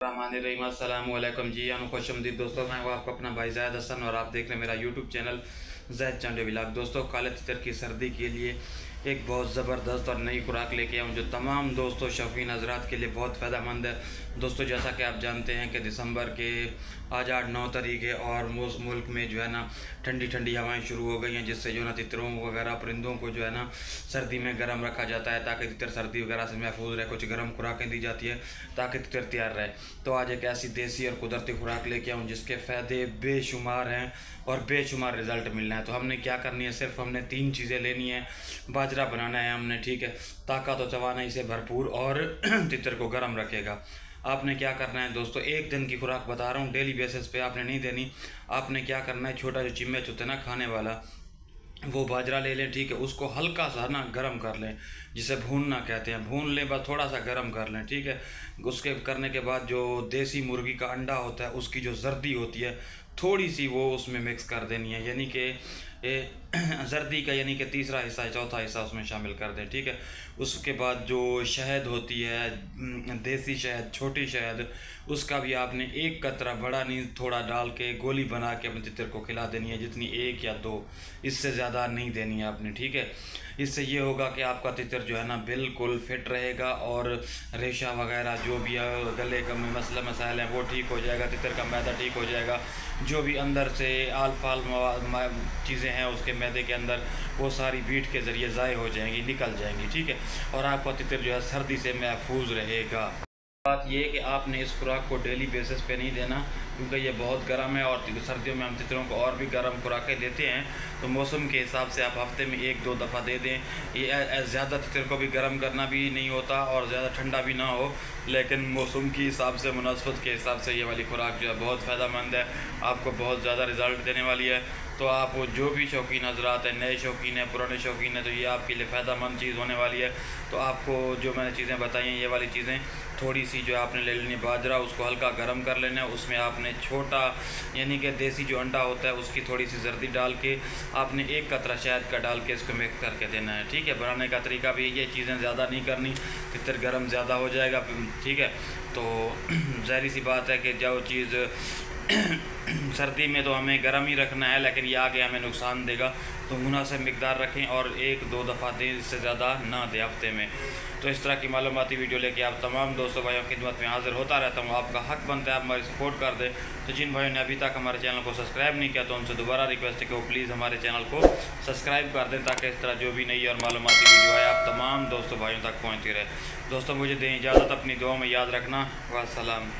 रहमानिर्रहीम। अस्सलाम वालेकुम जी, खुशमदीद दोस्तों। मैं हूँ आपको अपना भाई ज़ैद हसन और आप देख रहे हैं मेरा यूट्यूब चैनल ज़ैद चंडे व्लॉग। दोस्तों, काले तितर की सर्दी के लिए एक बहुत ज़बरदस्त और नई खुराक लेके आया हूँ जो तमाम दोस्तों शौकीन हजरात के लिए बहुत फ़ायदेमंद है। दोस्तों, जैसा कि आप जानते हैं कि दिसंबर के आज 8-9 तारीख है और मुल्क में जो है ना ठंडी ठंडी हवाएं शुरू हो गई हैं, जिससे जो ना तितरों वगैरह परिंदों को जो है ना सर्दी में गर्म रखा जाता है ताकि तितर सर्दी वगैरह से महफूज रहे। कुछ गर्म खुराकें दी जाती है ताकि तितर तैयार रहे। तो आज एक ऐसी देसी और कुदरती खुराक लेके आऊँ जिसके फ़ायदे बेशुमार हैं और बेशुमार रिज़ल्ट मिलना है। तो हमने क्या करनी है, सिर्फ हमने 3 चीज़ें लेनी है। बाजरा बनाना है हमने, ठीक है, ताकत और तवानाई से भरपूर और तितर को गर्म रखेगा। आपने क्या करना है दोस्तों, एक दिन की खुराक बता रहा हूँ, डेली बेसिस पे आपने नहीं देनी। आपने क्या करना है, छोटा जो चिम्मच होता है ना खाने वाला, वो बाजरा ले लें, ठीक है, उसको हल्का सा ना गर्म कर लें, जिसे भूनना कहते हैं। भून लें, बस थोड़ा सा गर्म कर लें, ठीक है। उसके करने के बाद जो देसी मुर्गी का अंडा होता है उसकी जो जर्दी होती है थोड़ी सी वो उसमें मिक्स कर देनी है, यानी कि जर्दी का यानी कि तीसरा हिस्सा चौथा हिस्सा उसमें शामिल कर दें, ठीक है। उसके बाद जो शहद होती है, देसी शहद, छोटी शहद, उसका भी आपने एक कतरा, बड़ा नहीं, थोड़ा डाल के गोली बना के अपने तितर को खिला देनी है, जितनी 1 या 2, इससे ज़्यादा नहीं देनी है आपने, ठीक है। इससे ये होगा कि आपका तितर जो है ना बिल्कुल फिट रहेगा और रेशा वगैरह जो भी है, गले का मसला मसाइल है वो ठीक हो जाएगा, तितर का मैदा ठीक हो जाएगा, जो भी अंदर से आल फाल चीज़ें हैं उसके मैदे के अंदर वो सारी बीट के ज़रिए ज़ाय हो जाएंगी, निकल जाएंगी, ठीक है। और आपका तितर जो है सर्दी से महफूज रहेगा। बात ये है कि आपने इस खुराक को डेली बेसिस पे नहीं देना, क्योंकि ये बहुत गर्म है और सर्दियों में हम तितरों को और भी गर्म खुराकें देते हैं। तो मौसम के हिसाब से आप हफ्ते में 1-2 दफ़ा दे दें। ये ज़्यादा तितर को भी गर्म करना भी नहीं होता और ज़्यादा ठंडा भी ना हो, लेकिन मौसम के हिसाब से, मुनासबत के हिसाब से ये वाली खुराक जो है बहुत फ़ायदेमंद है, आपको बहुत ज़्यादा रिज़ल्ट देने वाली है। तो आप जो भी शौकीन हजरात हैं, नए शौकीन हैं, पुराने शौकीन हैं, तो ये आपके लिए फ़ायदेमंद चीज़ होने वाली है। तो आपको जो मैंने चीज़ें बताई हैं, ये वाली चीज़ें थोड़ी सी जो आपने ले लेनी बाजरा, उसको हल्का गर्म कर लेना है, उसमें आपने छोटा यानी कि देसी जो अंडा होता है उसकी थोड़ी सी जर्दी डाल के आपने 1 कतरा शहद का डाल के इसको मिक्स करके देना है, ठीक है। बनाने का तरीका भी ये चीज़ें ज़्यादा नहीं करनी, तितर गर्म ज़्यादा हो जाएगा, ठीक है। तो ज़ाहिर सी बात है कि जो चीज़ सर्दी में तो हमें गर्म ही रखना है, लेकिन ये आगे हमें नुकसान देगा, तो मुनासिब मिकदार रखें और 1-2 दफ़ा दें, इससे ज़्यादा ना दें हफ्ते में। तो इस तरह की मालूमाती वीडियो लेके आप तमाम दोस्तों भाइयों की खिदमत में हाज़िर होता रहता हूँ। आपका हक बनता है आप हमारी सपोर्ट कर दें। तो जिन भाइयों ने अभी तक हमारे चैनल को सब्सक्राइब नहीं किया तो उनसे दोबारा रिक्वेस्ट है कि वो प्लीज़ हमारे चैनल को सब्सक्राइब कर दें, ताकि इस तरह जो भी नई और मालूमाती वीडियो है आप तमाम दोस्तों भाइयों तक पहुँचती रहे। दोस्तों, मुझे दें इजाज़त, अपनी दुआ में याद रखना। वस्सलाम।